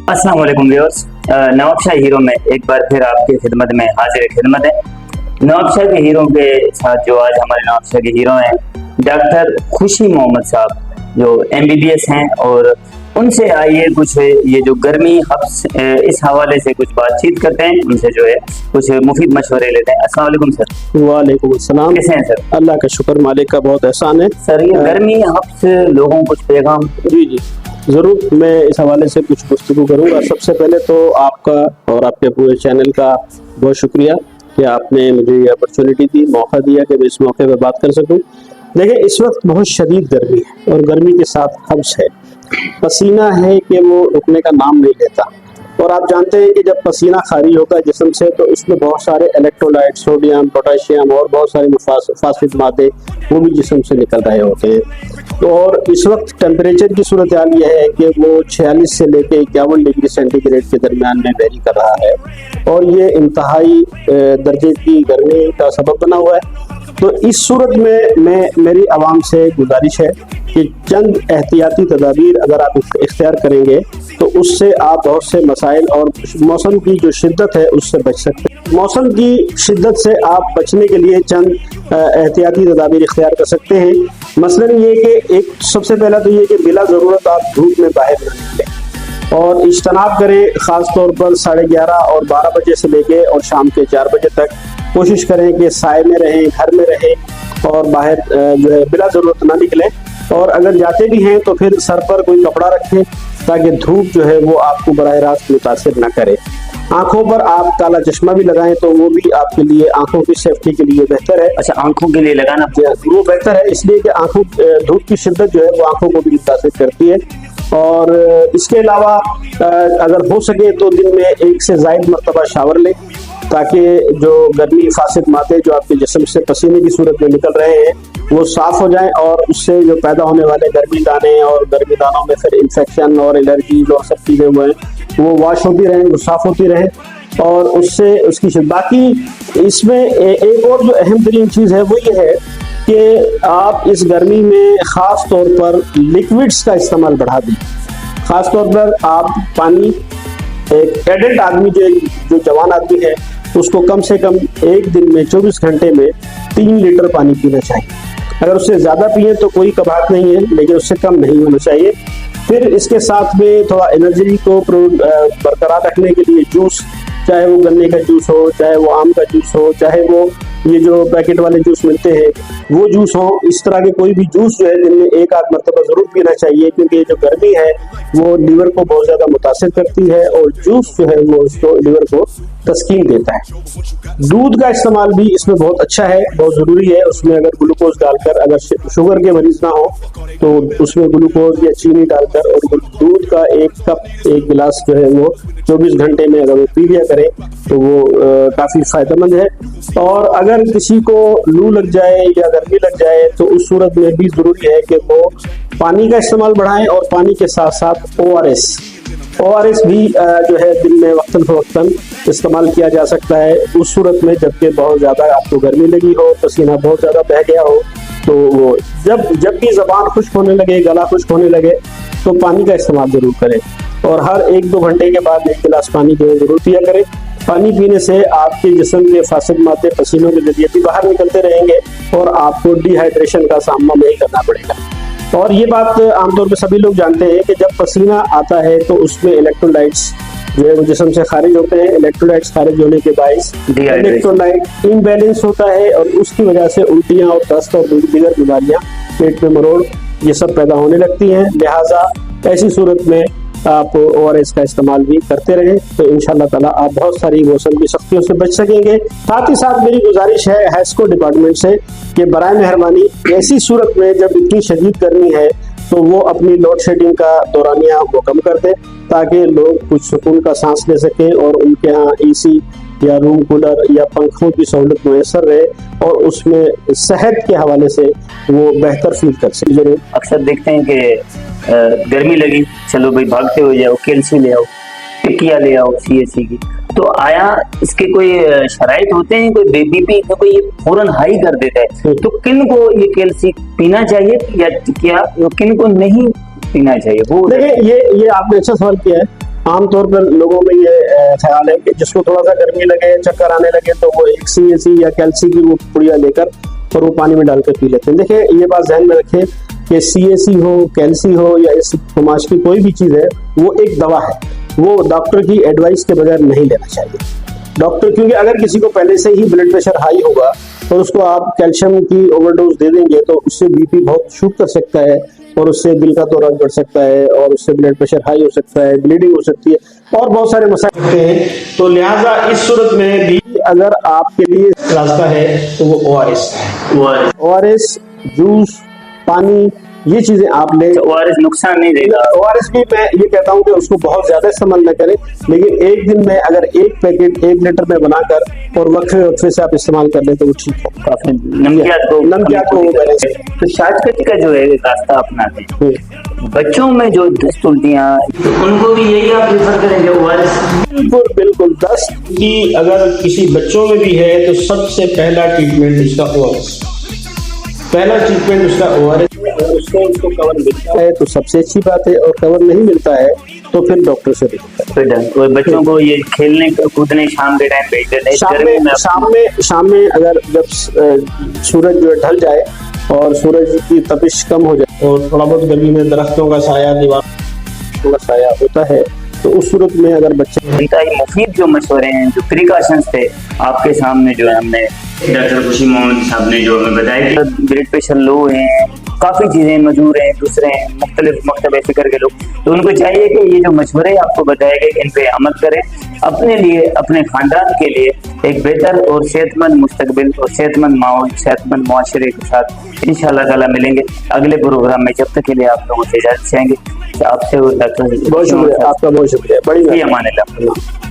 अस्सलाम वालेकुम viewers. Nawabshah hero में एक बार फिर आपकी खिदमत में हाजिर खिदमत है। नवाबशाह के हीरो के साथ जो आज हमारे नवाबशाह के हीरो हैं डॉक्टर खुशी मोहम्मद साहब, जो MBBS हैं, और उनसे आइए कुछ ये जो गर्मी हब्स इस हवाले से कुछ बातचीत करते हैं, उनसे जो है कुछ मुफीद मशवरे लेते हैं। अस्सलाम वालेकुम सर। वालेकुम अस्सलाम। कैसे हैं सर? अल्लाह का शुक्र, मालिक का बहुत एहसान है। सर ये गर्मी हब्स लोगों को कुछ पैगाम। जी जी ज़रूर, मैं इस हवाले से कुछ गुफ्तगू करूँगा। सबसे पहले तो आपका और आपके पूरे चैनल का बहुत शुक्रिया कि आपने मुझे ये अपॉर्चुनिटी दी, मौका दिया कि मैं इस मौके पर बात कर सकूँ। देखिए, इस वक्त बहुत शदीद गर्मी है और गर्मी के साथ हब्स है, पसीना है कि वो रुकने का नाम नहीं लेता। और आप जानते हैं कि जब पसीना खारिज होता है जिस्म से तो इसमें बहुत सारे इलेक्ट्रोलाइट, सोडियम, पोटेशियम और बहुत सारे फास्फेट मादे वो भी जिस्म से निकल रहे होते हैं। तो और इस वक्त टेम्परेचर की सूरत हाल यह है कि वो 46 से लेकर 51 डिग्री सेंटीग्रेड के दरमियान में वेरी कर रहा है और ये इंतहाई दर्जे की गर्मी का सबब बना हुआ है। तो इस सूरत में मेरी आवाम से गुजारिश है कि चंद एहतियाती तदाबीर अगर आप इख्तियार करेंगे तो उससे आप बहुत से मसाइल और मौसम की जो शिद्दत है उससे बच सकते हैं। मौसम की शिद्दत से आप बचने के लिए चंद एहतियाती तदाबीर इख्तियार कर सकते हैं। मसलन ये कि एक सबसे पहला तो ये कि बिला ज़रूरत आप धूप में बाहर न निकलें और इज्तनाब करें, ख़ास तौर पर 11:30 और 12 बजे से लेके और शाम के 4 बजे तक कोशिश करें कि साए में रहें, घर में रहें और बाहर जो है बिला ज़रूरत ना निकलें। और अगर जाते भी हैं तो फिर सर पर कोई कपड़ा रखें ताकि धूप जो है वो आपको बराह रास्त मुतासिर ना करे। आंखों पर आप काला चश्मा भी लगाएं तो वो भी आपके लिए आंखों की सेफ्टी के लिए बेहतर है। अच्छा, आंखों के लिए लगाना वो बेहतर है इसलिए कि आंखों धूप की शिद्दत जो है वो आंखों को भी मुतासिर करती है। और इसके अलावा अगर हो सके तो दिन में 1 से ज़ायद मरतबा शावर लें ताकि जो गर्मी फासिद मादे जो आपके जिस्म से पसीने की सूरत में निकल रहे हैं वो साफ हो जाएं और उससे जो पैदा होने वाले गर्मी दाने और गर्मी दानों में फिर इन्फेक्शन और एलर्जीज और सब चीज़ें हुए हैं वो वाश होती रहें, वो साफ होती रहें और उससे उसकी बाकी इसमें एक और जो अहम तरीन चीज़ है वो ये है कि आप इस गर्मी में ख़ास तौर पर लिक्विड्स का इस्तेमाल बढ़ा दें। ख़ास तौर पर आप पानी, एक एडल्ट आदमी जो जवान आदमी है उसको कम से कम एक दिन में 24 घंटे में 3 लीटर पानी पीना चाहिए। अगर उससे ज़्यादा पिए तो कोई कबाहत नहीं है, लेकिन उससे कम नहीं होना चाहिए। फिर इसके साथ में थोड़ा एनर्जी को बरकरार रखने के लिए जूस, चाहे वो गन्ने का जूस हो, चाहे वो आम का जूस हो, चाहे वो ये जो पैकेट वाले जूस मिलते हैं वो जूस हो, इस तरह के कोई भी जूस जो है दिन में 1 आध मरतबा ज़रूर पीना चाहिए क्योंकि जो गर्मी है वो लीवर को बहुत ज़्यादा मुतासिर करती है और जूस जो है वो उसको लीवर को तस्कीन देता है। दूध का इस्तेमाल भी इसमें बहुत अच्छा है, बहुत ज़रूरी है। उसमें अगर ग्लूकोज डालकर, अगर शुगर के मरीज ना हो तो उसमें ग्लूकोज या चीनी डालकर और दूध का 1 कप 1 गिलास जो है वो 24 घंटे में अगर वो पी लिया करें तो वो काफ़ी फ़ायदेमंद है। और अगर किसी को लू लग जाए या गर्मी लग जाए तो उस सूरत में भी ज़रूरी है कि वो पानी का इस्तेमाल बढ़ाएं और पानी के साथ साथ ORS भी जो है दिन में वक्तन फवक्तन इस्तेमाल किया जा सकता है उस सूरत में जबकि बहुत ज़्यादा आपको गर्मी लगी हो, पसीना बहुत ज़्यादा बह गया हो तो वो जब भी ज़बान खुश्क होने लगे, गला खुश्क होने लगे तो पानी का इस्तेमाल ज़रूर करें और हर 1-2 घंटे के बाद 1 गिलास पानी जो है ज़रूर पिया करें। पानी पीने से आपके जिस्म के फासिद मादे पसीनों के जरिए भी बाहर निकलते रहेंगे और आपको डिहाइड्रेशन का सामना नहीं करना पड़ेगा। और ये बात आमतौर पर सभी लोग जानते हैं कि जब पसीना आता है तो उसमें इलेक्ट्रोलाइट्स जो है वो जिस्म से खारिज होते हैं। इलेक्ट्रोलाइट्स खारिज होने के बायस इलेक्ट्रोलाइट इम्बैलेंस होता है और उसकी वजह से उल्टियाँ और दस्त और दीगर बीमारियाँ, पेट में मरोड़, ये सब पैदा होने लगती हैं। लिहाजा ऐसी सूरत में आप ORS का इस्तेमाल भी करते रहें तो इंशाअल्लाह ताला आप बहुत सारी मौसम की सख्तियों से बच सकेंगे। साथ ही साथ मेरी गुजारिश है हैस्को डिपार्टमेंट से कि बराए मेहरबानी ऐसी सूरत में जब इतनी शदीद गर्मी है तो वो अपनी लोड शेडिंग का दौरानिया वो कम कर दें ताकि लोग कुछ सुकून का सांस ले सकें और उनके यहाँ AC या रूम कूलर या पंखों की सहूलत मैसर रहे और उसमें सेहत के हवाले से वो बेहतर फील कर सके। अक्सर देखते हैं कि गर्मी लगी, चलो भाई भागते हो जाओ, कैल्सी ले आओ, टिकिया ले आओ CAC की, तो आया इसके कोई शराइत होते हैं? कोई BP कोई ये फौरन हाई कर देता है तो किन को ये कैल्सी पीना चाहिए या टिकिया, किन को नहीं पीना चाहिए? वो देखिए, ये आपने अच्छा सवाल किया है। आमतौर पर लोगों में ये ख्याल है कि जिसको थोड़ा सा गर्मी लगे, चक्कर आने लगे, तो वो एक CAC या कैल्सी की वो पुड़िया लेकर और वो पानी में डाल कर पी लेते हैं। देखिए ये बात ध्यान में रखें कि CAC हो, कैल्सी हो या इस फुमाश की कोई भी चीज़ है, वो एक दवा है, वो डॉक्टर की एडवाइस के बगैर नहीं लेना चाहिए। डॉक्टर, क्योंकि अगर किसी को पहले से ही ब्लड प्रेशर हाई होगा और उसको आप कैल्शियम की ओवरडोज दे देंगे तो उससे BP बहुत शूट कर सकता है और उससे दिल का दौरा बढ़ सकता है और उससे ब्लड प्रेशर हाई हो सकता है, ब्लीडिंग हो सकती है और बहुत सारे मसाइल होते हैं। तो लिहाजा इस सूरत में भी अगर आपके लिए रास्ता है तो वो ORS, जूस, पानी, ये चीजें आप ले। ORS नुकसान नहीं देगा। ORS भी मैं ये कहता हूँ कि उसको बहुत ज्यादा इस्तेमाल न करें, लेकिन एक दिन में अगर एक पैकेट 1 लीटर में बनाकर और वक्फे से आप इस्तेमाल कर लें तो वो ठीक है। काफी नमकियात को बैलेंस। तो शाजकच का जो है रास्ता अपनाते हैं। बच्चों में जो दस्त उल्टियाँ, तो उनको भी यही आप प्रेफर करेंगे ORS? बिल्कुल। दस्त की अगर किसी बच्चों में भी है तो सबसे पहला ट्रीटमेंट उसका ORS, अगर उसको कवर मिलता है तो सबसे अच्छी बात है, और कवर नहीं मिलता है तो फिर डॉक्टर से दिखाएं। और बच्चों को ये खेलने कूदने शाम के टाइम भेज देते हैं। शाम में अगर जब सूरज जो ढल जाए और सूरज की तपिश कम हो जाए और थोड़ा बहुत गर्मी में दरख्तों का साया, दीवार थोड़ा साया होता है, तो उस सूरत में अगर बच्चे इंतहाई मुफीद जो मशवरे हैं, जो प्रिकॉशंस थे आपके सामने जो है हमने डॉक्टर खुशी मोहम्मद साहब ने जो हमें बताया कि ब्लड प्रेशर लो है, काफ़ी चीज़ें मजूर हैं, दूसरे हैं, मुख्तलिफ फिक्र के लोग, तो उनको चाहिए कि ये जो मशवरे आपको बताए गए इन पे अमल करें, अपने लिए, अपने ख़ानदान के लिए एक बेहतर और सेहतमंद मुस्तकबिल और सेहतमंद माहौल, सेहतमंद मुआशरे के साथ इंशाअल्लाह ताला मिलेंगे अगले प्रोग्राम में। जब तक के लिए आप लोगों से इजाज़त चाहेंगे। आपसे डॉक्टर बहुत शुक्रिया, आपका बहुत शुक्रिया, बड़ी अमान अल्लाह।